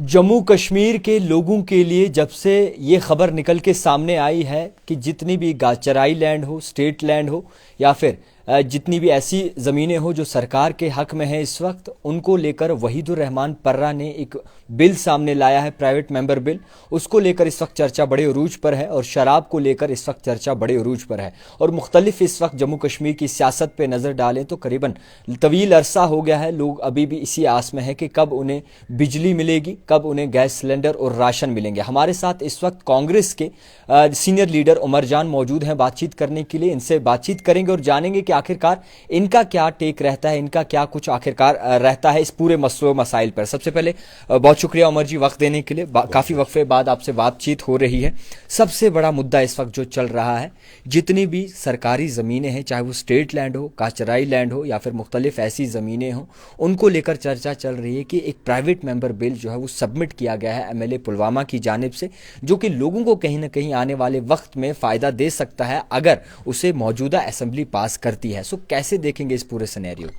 जम्मू कश्मीर के लोगों के लिए जब से ये खबर निकल के सामने आई है कि जितनी भी चराई लैंड हो, स्टेट लैंड हो या फिर जितनी भी ऐसी ज़मीनें हो जो सरकार के हक में है इस वक्त, उनको लेकर वहीदुर रहमान पर्रा ने एक बिल सामने लाया है, प्राइवेट मेंबर बिल। उसको लेकर इस वक्त चर्चा बड़े उरूज पर है और शराब को लेकर इस वक्त चर्चा बड़े उरूज पर है। और मुख्तलिफ इस वक्त जम्मू कश्मीर की सियासत पे नज़र डालें तो करीबन तवील अरसा हो गया है, लोग अभी भी इसी आस में है कि कब उन्हें बिजली मिलेगी, कब उन्हें गैस सिलेंडर और राशन मिलेंगे। हमारे साथ इस वक्त कांग्रेस के सीनियर लीडर उमर जान मौजूद हैं बातचीत करने के लिए। इनसे बातचीत करेंगे और जानेंगे कि आखिरकार इनका क्या टेक रहता है, इनका क्या कुछ आखिरकार रहता है इस पूरे मसलो मसाइल पर। सबसे पहले बहुत शुक्रिया उमर जी वक्त देने के लिए। काफ़ी वक्फे बाद आपसे बातचीत हो रही है। सबसे बड़ा मुद्दा इस वक्त जो चल रहा है, जितनी भी सरकारी ज़मीनें हैं, चाहे वो स्टेट लैंड हो, काचराई लैंड हो या फिर मुख्तलिफ ऐसी ज़मीनें हों, उनको लेकर चर्चा चल रही है कि एक प्राइवेट मेंबर बिल जो है वो सबमिट किया गया है एमएलए पुलवामा की जानिब से, जो कि लोगों को कहीं ना कहीं आने वाले वक्त में फ़ायदा दे सकता है अगर उसे मौजूदा असेंबली पास करती है। सो कैसे देखेंगे इस पूरे सिनेरियो?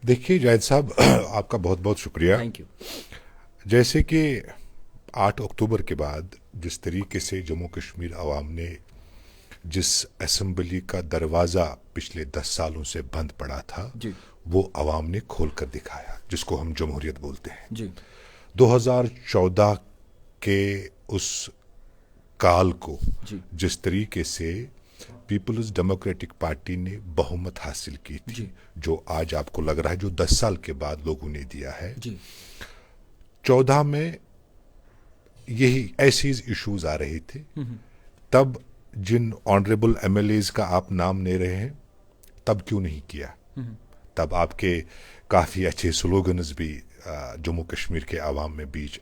देखिए जायद साहब, आपका बहुत बहुत शुक्रिया। Thank you. जैसे कि 8 अक्टूबर के बाद जिस तरीके से जम्मू कश्मीर अवाम ने जिस असेंबली का दरवाज़ा पिछले 10 सालों से बंद पड़ा था जी वो अवाम ने खोल कर दिखाया, जिसको हम जमहूरियत बोलते हैं। जी 2014 के उस काल को जी जिस तरीके से पीपल्स डेमोक्रेटिक पार्टी ने बहुमत हासिल की थी, जी जो आज आपको लग रहा है जो 10 साल के बाद लोगों ने दिया है, जी 14 में यही ऐसी इश्यूज आ रहे थे। तब जिन ऑनरेबल एमएलएज का आप नाम ले रहे हैं, तब क्यों नहीं किया? तब आपके काफ़ी अच्छे स्लोगन्स भी जम्मू कश्मीर के आवाम में बीच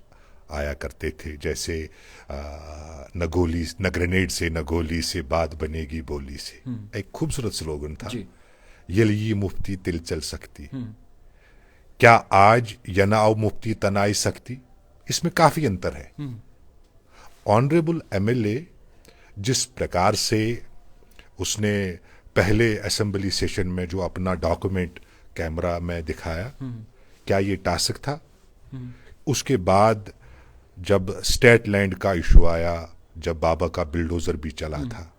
आया करते थे, जैसे न ग्रेनेड से न गोली से बात बनेगी बोली से। एक खूबसूरत स्लोगन था, ये मुफ्ती तिल चल सकती, क्या आज यनाओ मुफ्ती तनाई सकती। इसमें काफ़ी अंतर है। ऑनरेबल एमएलए जिस प्रकार से उसने पहले असेंबली सेशन में जो अपना डॉक्यूमेंट कैमरा में दिखाया, क्या ये टास्क था? उसके बाद जब स्टेट लैंड का इशू आया, जब बाबा का बिल्डोजर भी चला था,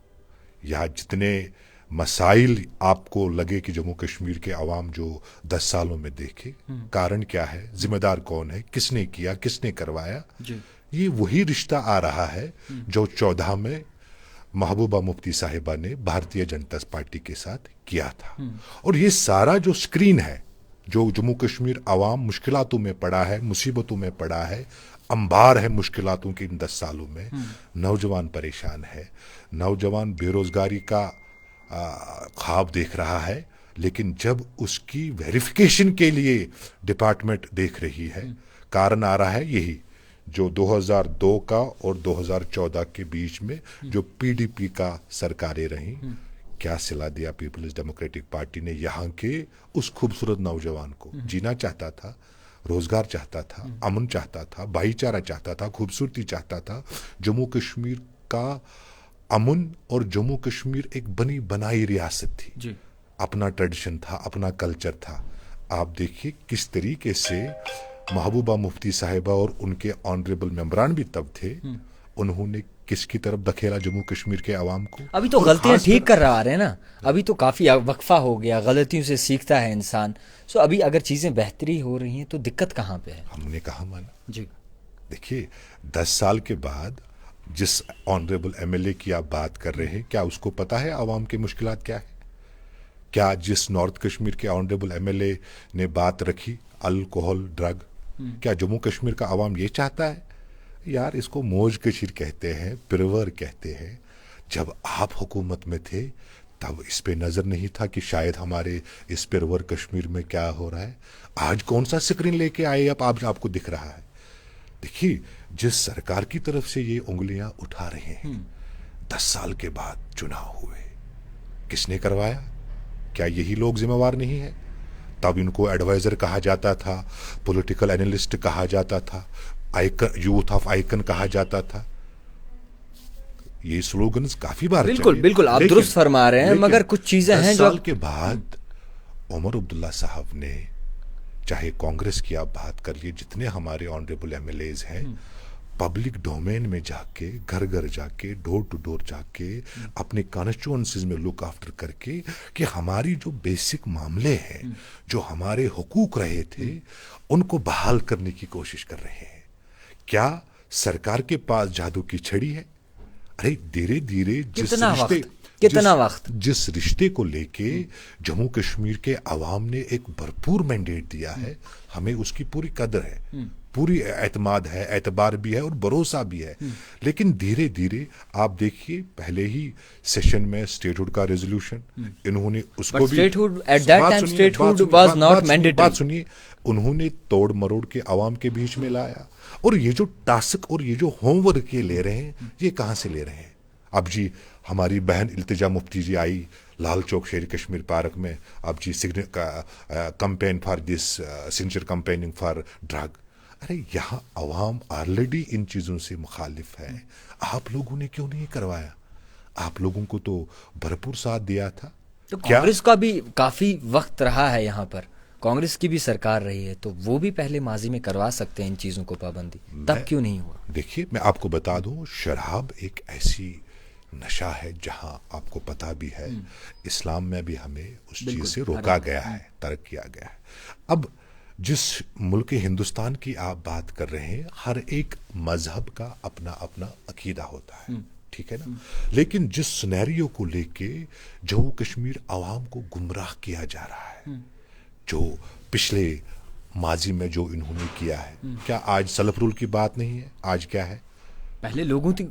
यहाँ जितने मसाइल आपको लगे कि जम्मू कश्मीर के अवाम जो 10 सालों में देखे, कारण क्या है, जिम्मेदार कौन है, किसने किया, किसने करवाया, ये वही रिश्ता आ रहा है जो 14 में महबूबा मुफ्ती साहिबा ने भारतीय जनता पार्टी के साथ किया था। और ये सारा जो स्क्रीन है, जो जम्मू कश्मीर अवाम मुश्किलातों में पड़ा है, मुसीबतों में पड़ा है, अंबार है मुश्किलातों के इन 10 सालों में, नौजवान परेशान है, नौजवान बेरोजगारी का ख्वाब देख रहा है, लेकिन जब उसकी वेरिफिकेशन के लिए डिपार्टमेंट देख रही है, कारण आ रहा है यही जो 2002 का और 2014 के बीच में जो पीडीपी का सरकारें रहीं, क्या सिला दिया पीपल्स डेमोक्रेटिक पार्टी ने यहाँ के उस खूबसूरत नौजवान को। जीना चाहता था, रोजगार चाहता था, अमन चाहता था, भाईचारा चाहता था, खूबसूरती चाहता था। जम्मू कश्मीर का अमन और जम्मू कश्मीर एक बनी बनाई रियासत थी, अपना ट्रेडिशन था, अपना कल्चर था। आप देखिए किस तरीके से महबूबा मुफ्ती साहिबा और उनके ऑनरेबल मेंबरान भी तब थे, उन्होंने किसकी तरफ धकेला जम्मू कश्मीर के अवाम को। अभी तो गलतियां ठीक कर रहा है ना, अभी तो काफ़ी वक्फा हो गया, गलतियों से सीखता है इंसान। सो अभी अगर चीज़ें बेहतरी हो रही हैं तो दिक्कत कहाँ पे है? हमने कहा माना जी। देखिए 10 साल के बाद जिस ऑनरेबल एमएलए की आप बात कर रहे हैं, क्या उसको पता है अवाम की मुश्किलात क्या है? क्या जिस नॉर्थ कश्मीर के ऑनरेबल एमएलए ने बात रखी अल्कोहल ड्रग, क्या जम्मू कश्मीर का अवाम ये चाहता है? यार इसको मौज कशीर कहते हैं, पिरवर कहते हैं। जब आप हुकूमत में थे तब इस पे नजर नहीं था कि शायद हमारे इस पिरवर कश्मीर में क्या हो रहा है। आज कौन सा स्क्रीन लेके आए अब आपको दिख रहा है? देखिए जिस सरकार की तरफ से ये उंगलियां उठा रहे हैं, 10 साल के बाद चुनाव हुए, किसने करवाया? क्या यही लोग जिम्मेवार नहीं है? तब इनको एडवाइजर कहा जाता था, पॉलिटिकल एनालिस्ट कहा जाता था, आइकन, यूथ ऑफ आइकन कहा जाता था। ये स्लोगन्स काफी बार बिल्कुल बिल्कुल आप दुरुस्त फरमा रहे हैं, मगर कुछ चीजें हैं जो 10 साल के बाद उमर अब्दुल्ला साहब ने चाहे कांग्रेस की आप बात कर लिए, जितने हमारे ऑनरेबल एमएलएज हैं, पब्लिक डोमेन में जाके, घर घर जाके, डोर टू डोर जाके, अपने कॉन्स्टिट्यूएंसीज में लुक आफ्टर करके कि हमारी जो बेसिक मामले हैं, जो हमारे हुकूक रहे थे, उनको बहाल करने की कोशिश कर रहे हैं। क्या सरकार के पास जादू की छड़ी है? अरे धीरे धीरे जिस रिश्ते को लेके जम्मू कश्मीर के अवाम ने एक भरपूर मैंडेट दिया है, हमें उसकी पूरी कदर है, पूरी एतमाद है, एतबार भी है और भरोसा भी है। लेकिन धीरे धीरे आप देखिए, पहले ही सेशन में स्टेटहुड का रेजोल्यूशन इन्होंने उसको भी, बात सुनिए, उन्होंने तोड़ मरोड़ के अवाम के बीच में लाया। और ये जो टास्क और ये जो होमवर्क ये ले रहे हैं, ये कहां से ले रहे हैं? अब जी हमारी बहन इल्तिजा मुफ्ती जी आई लाल चौक शेर कश्मीर पार्क में, अब जी campaign for this sincere campaigning for drug. अरे यहाँ अवाम ऑलरेडी इन चीज़ों से मुखालिफ है, आप लोगों ने क्यों नहीं करवाया? आप लोगों को तो भरपूर साथ दिया था। तो कांग्रेस का भी काफी वक्त रहा है यहाँ पर, कांग्रेस की भी सरकार रही है, तो वो भी पहले माजी में करवा सकते हैं इन चीजों को पाबंदी, तब क्यों नहीं हुआ? देखिए, मैं आपको बता दूं, शराब एक ऐसी नशा है जहां आपको पता भी है, इस्लाम में भी हमें उस चीज से रोका गया है, तर्क किया गया है। अब जिस मुल्क हिंदुस्तान की आप बात कर रहे हैं, हर एक मजहब का अपना अपना अकीदा होता है, ठीक है ना? लेकिन जिस सिनेरियो को लेके जम्मू कश्मीर अवाम को गुमराह किया जा रहा है, जो पिछले माजी में जो इन्होंने किया है, क्या आज सलफ रूल की बात नहीं है? आज क्या है? पहले लोगों की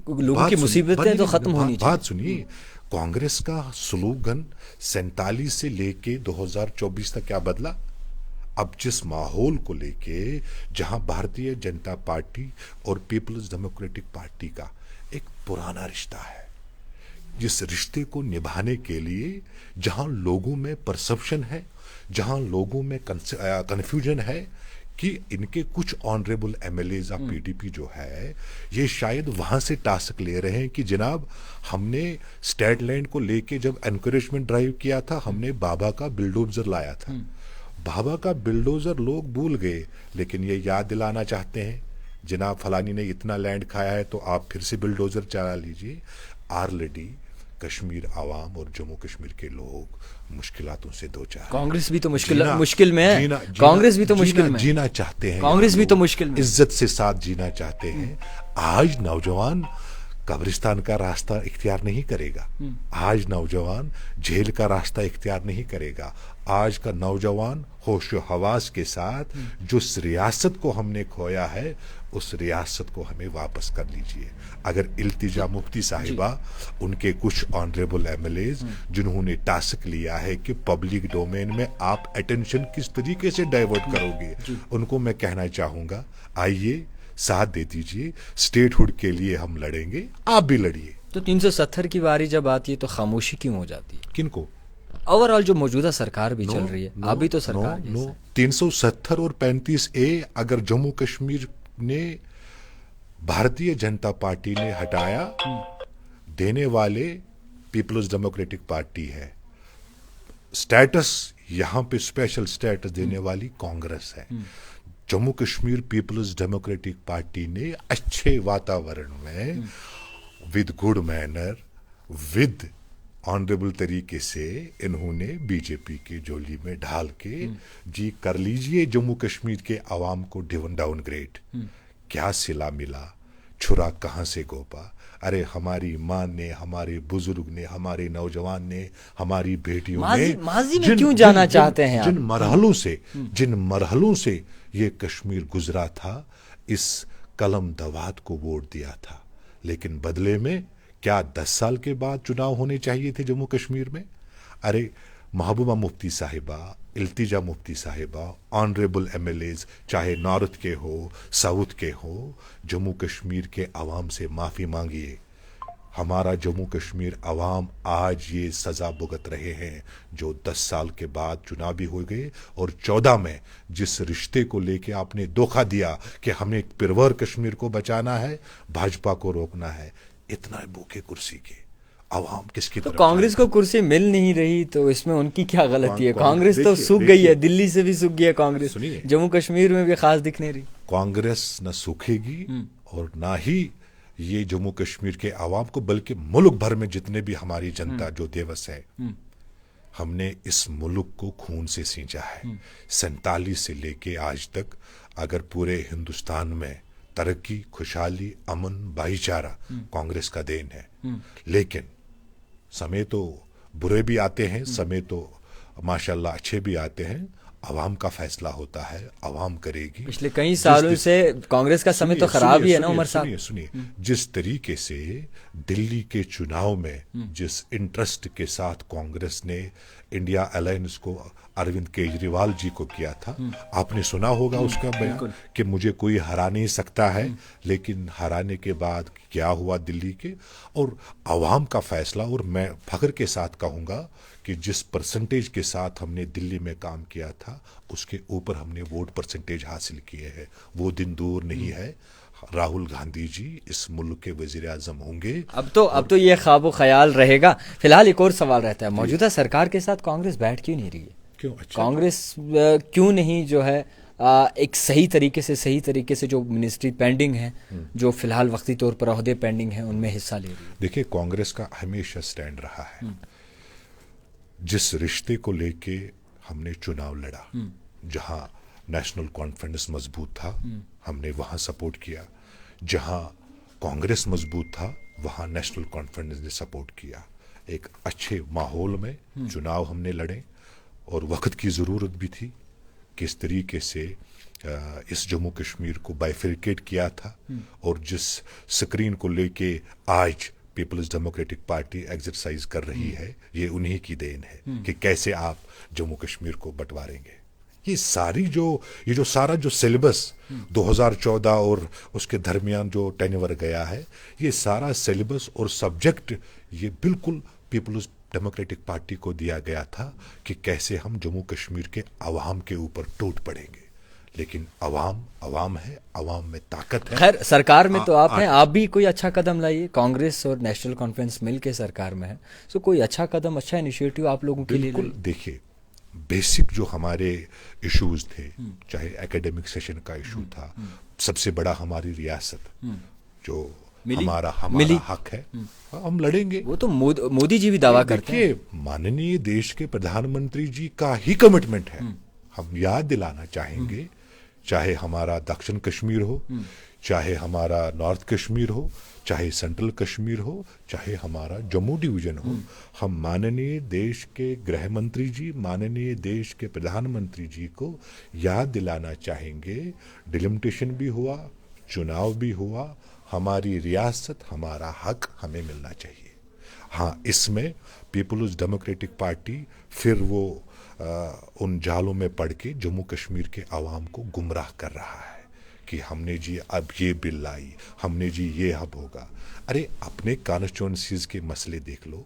मुसीबतें तो खत्म होनी चाहिए। बात सुनिए, कांग्रेस का स्लोगन 47 से लेके 2024 तक क्या बदला? अब जिस माहौल को लेके, जहां भारतीय जनता पार्टी और पीपल्स डेमोक्रेटिक पार्टी का एक पुराना रिश्ता है, जिस रिश्ते को निभाने के लिए जहां लोगों में परसेप्शन है, जहां लोगों में कंफ्यूजन है कि इनके कुछ ऑनरेबल एमएलएज ऑफ पीडीपी जो है, ये शायद वहां से टास्क ले रहे हैं कि जनाब, हमने स्टेट लैंड को लेके जब एनकरेजमेंट ड्राइव किया था, हमने बाबा का बिल्डोजर लाया था। बाबा का बिल्डोजर लोग भूल गए, लेकिन ये याद दिलाना चाहते हैं, जनाब फलानी ने इतना लैंड खाया है तो आप फिर से बिल्डोजर चला लीजिए। ऑलरेडी कश्मीर आवाम और जम्मू कश्मीर के लोग मुश्किलातों से दो चार, कांग्रेस भी तो मुश्किल में है, कांग्रेस भी तो मुश्किल में जीना चाहते हैं, कांग्रेस भी तो मुश्किल में इज्जत से साथ जीना चाहते हैं। आज नौजवान कब्रिस्तान का रास्ता इख्तियार नहीं करेगा, आज नौजवान जेल का रास्ता इख्तियार नहीं करेगा। आज का नौजवान होशो हवास के साथ जो रियासत को हमने खोया है, उस रियासत को हमें वापस कर लीजिए। अगर इल्तिजा मुफ्ती साहिबा, उनके कुछ ऑनरेबल एमएलएज जिन्होंने टास्क लिया है कि पब्लिक डोमेन में आप अटेंशन किस तरीके से डाइवर्ट करोगे, उनको मैं कहना चाहूंगा, आइए साथ दे दीजिए, स्टेटहुड के लिए हम लड़ेंगे, आप भी लड़िए। तो 370 की बारी जब आती है तो खामोशी क्यों हो जाती है? किनको? ओवरऑल जो मौजूदा सरकार भी चल रही है, अभी तो सरकार 370 और 35A अगर जम्मू कश्मीर ने भारतीय जनता पार्टी ने हटाया, देने वाले पीपल्स डेमोक्रेटिक पार्टी है। स्टेटस यहां पे स्पेशल स्टेटस देने वाली कांग्रेस है। Jammu Kashmir people's democratic party ने अच्छे वातावरण में, with good manner, with honourable तरीके से इन्होंने बीजेपी की झोली में ढाल के जी कर लीजिए जम्मू कश्मीर के अवाम को डाउनग्रेड। क्या सिला मिला, छुरा कहां से गोपा? अरे हमारी मां ने, हमारे बुजुर्ग ने, हमारे नौजवान ने, हमारी बेटियों ने माजी में क्यों जाना चाहते हैं? जिन मरहलों से ये कश्मीर गुजरा था, इस कलम दवात को वोट दिया था, लेकिन बदले में क्या 10 साल के बाद चुनाव होने चाहिए थे जम्मू कश्मीर में? अरे महबूबा मुफ्ती साहिबा, इल्तिजा मुफ्ती साहिबा, ऑनरेबल एमएलएज चाहे नॉर्थ के हो, साउथ के हो, जम्मू कश्मीर के अवाम से माफ़ी मांगिए। हमारा जम्मू कश्मीर अवाम आज ये सज़ा भुगत रहे हैं जो 10 साल के बाद चुनाव भी हो गए, और 14 में जिस रिश्ते को लेके आपने धोखा दिया कि हमें पिरवर कश्मीर को बचाना है, भाजपा को रोकना है, इतना भूखे कुर्सी के आवाम किसकी तो तरफ कांग्रेस को कुर्सी मिल नहीं रही, तो इसमें उनकी क्या गलती है? कांग्रेस तो देखिए, सूख गई है, दिल्ली से भी सूख गई है कांग्रेस, सुनिए, जम्मू कश्मीर में भी खास दिख नहीं रही। कांग्रेस न सूखेगी और ना ही ये जम्मू कश्मीर के आवाम को, बल्कि मुल्क भर में जितने भी हमारी जनता जो देवस है, हमने इस मुल्क को खून से सींचा है। 47 से लेके आज तक अगर पूरे हिंदुस्तान में तरक्की, खुशहाली, अमन, भाईचारा कांग्रेस का देन है। लेकिन समय तो बुरे भी आते हैं, समय तो माशाल्लाह अच्छे भी आते हैं। आवाम का फैसला होता है, आवाम करेगी। पिछले कई सालों से कांग्रेस का समय तो खराब ही है ना उमर साहब। सुनिए, जिस तरीके से दिल्ली के चुनाव में जिस इंटरेस्ट के साथ कांग्रेस ने इंडिया अलायंस को अरविंद केजरीवाल जी को किया था, आपने सुना होगा उसका बयान कि मुझे कोई हरा नहीं सकता है। लेकिन हराने के बाद क्या हुआ दिल्ली के, और आवाम का फैसला। और मैं फख्र के साथ कहूंगा कि जिस परसेंटेज के साथ हमने दिल्ली में काम किया था, उसके ऊपर हमने वोट परसेंटेज हासिल किए हैं। वो दिन दूर नहीं है, राहुल गांधी जी इस मुल्क के वजीर आजम होंगे। अब तो ये ख्वाब ख्याल रहेगा। फिलहाल एक और सवाल रहता है, मौजूदा सरकार के साथ कांग्रेस बैठ क्यों नहीं रही है? क्यों? अच्छा, कांग्रेस क्यों नहीं जो है एक सही तरीके से जो मिनिस्ट्री पेंडिंग है, जो फिलहाल वक्ती तौर पर ओहदे पेंडिंग है, उनमें हिस्सा ले रही है? देखिए, कांग्रेस का हमेशा स्टैंड रहा है, जिस रिश्ते को लेके हमने चुनाव लड़ा, जहां नेशनल कॉन्फिडेंस मजबूत था, हमने वहां सपोर्ट किया। जहां कांग्रेस मजबूत था, वहां नेशनल कॉन्फिडेंस ने सपोर्ट किया। एक अच्छे माहौल में चुनाव हमने लड़े, और वक्त की ज़रूरत भी थी। किस तरीके से इस जम्मू कश्मीर को बाइफिकेट किया था, और जिस स्क्रीन को लेके आज पीपल्स डेमोक्रेटिक पार्टी एक्सरसाइज कर रही है, ये उन्हीं की देन है कि कैसे आप जम्मू कश्मीर को बंटवारेंगे। ये सारा जो सिलेबस 2014 और उसके दरमियान जो टेन्योर गया है, ये सारा सिलेबस और सब्जेक्ट ये बिल्कुल पीपल्स डेमोक्रेटिक पार्टी को दिया गया था कि कैसे हम जम्मू कश्मीर के अवाम के ऊपर टूट पड़ेंगे। लेकिन अवाम है, अवाम में ताकत है। खैर, सरकार में तो आप हैं, आप भी कोई अच्छा कदम लाइए। कांग्रेस और नेशनल कॉन्फ्रेंस मिल के सरकार में है, तो कोई अच्छा कदम, अच्छा इनिशिएटिव आप लोगों के लिए बिल्कुल। देखिए, बेसिक जो हमारे इश्यूज थे, चाहे एकेडमिक सेशन का इशू था, सबसे बड़ा हमारी रियासत जो हमारा हक है, हम लड़ेंगे। वो तो मोदी जी भी दावा करते हैं। देखिए, माननीय देश के प्रधानमंत्री जी का ही कमिटमेंट है। हम याद दिलाना चाहेंगे, चाहे हमारा दक्षिण कश्मीर हो, चाहे हमारा नॉर्थ कश्मीर हो, चाहे सेंट्रल कश्मीर हो, चाहे हमारा जम्मू डिवीजन हो, हम माननीय देश के गृह मंत्री जी, माननीय देश के प्रधानमंत्री जी को याद दिलाना चाहेंगे, डिलिमिटेशन भी हुआ, चुनाव भी हुआ, हमारी रियासत, हमारा हक हमें मिलना चाहिए। हाँ, इसमें पीपल्स डेमोक्रेटिक पार्टी फिर वो उन जालों में पड़ के जम्मू कश्मीर के आवाम को गुमराह कर रहा है कि हमने जी अब ये बिल लाई, हमने जी ये अब होगा। अरे, अपने कॉन्स्टिट्यूएंसीज के मसले देख लो,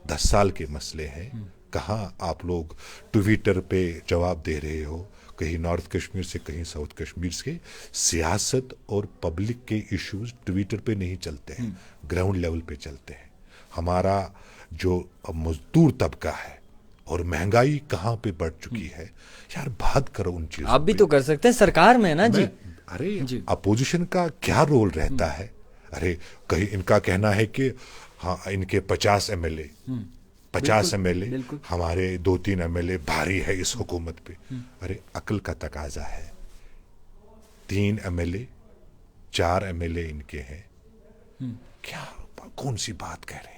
10 साल के मसले हैं। कहाँ आप लोग ट्विटर पे जवाब दे रहे हो, कहीं नॉर्थ कश्मीर से, कहीं साउथ कश्मीर से। सियासत और पब्लिक के इश्यूज ट्विटर पे नहीं चलते हैं, ग्राउंड लेवल पे चलते हैं। हमारा जो मजदूर तबका है और महंगाई कहाँ पे बढ़ चुकी है, यार बात करो उन चीजों। आप भी तो कर सकते हैं, सरकार में है ना जी। अरे, अपोजिशन का क्या रोल रहता है? अरे, कहीं इनका कहना है कि हाँ, इनके 50 एमएलए, 50 एमएलए, हमारे 2-3 एमएलए भारी है इस हुकूमत पे। अरे, अकल का तकाजा है। 3 एमएलए, 4 एमएलए इनके हैं, क्या कौन सी बात कह रहे हैं?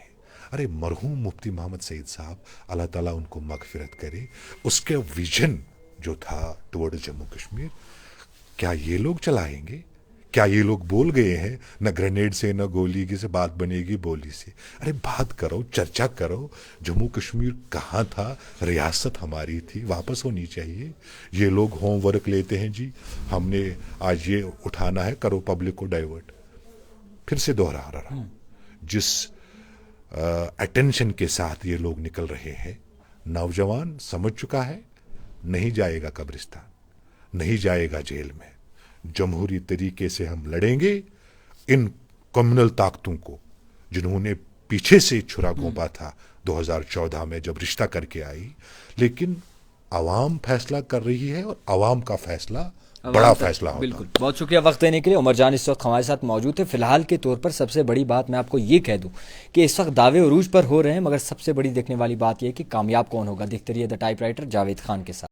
अरे, मरहूम मुफ्ती मोहम्मद सईद साहब, अल्लाह ताला उनको मगफिरत करे, उसके विजन जो था टुवर्ड जम्मू कश्मीर, क्या ये लोग चलाएंगे? क्या ये लोग बोल गए हैं न ग्रेनेड से न गोली से बात बनेगी बोली से? अरे, बात करो, चर्चा करो। जम्मू कश्मीर कहाँ था? रियासत हमारी थी, वापस होनी चाहिए। ये लोग होमवर्क लेते हैं जी, हमने आज ये उठाना है, करो पब्लिक को डाइवर्ट। फिर से दोहरा रहा हूं, जिस अटेंशन के साथ ये लोग निकल रहे हैं, नौजवान समझ चुका है, नहीं जाएगा कब्रिस्तान, नहीं जाएगा जेल में। जमहूरी तरीके से हम लड़ेंगे इन कम्युनल ताकतों को, जिन्होंने पीछे से छुरा घोंपा था 2014 में जब रिश्ता करके आई, लेकिन आवाम फैसला कर रही है और आवाम का फैसला बड़ा फैसला होता है। बिल्कुल, बहुत शुक्रिया वक्त देने के लिए। उमर जान इस वक्त हमारे साथ मौजूद है। फिलहाल के तौर पर सबसे बड़ी बात मैं आपको ये कह दूं कि इस वक्त दावे उरूज पर हो रहे हैं, मगर सबसे बड़ी देखने वाली बात यह है कि कामयाब कौन होगा। देखते रहिए द टाइपराइटर जावेद खान के साथ।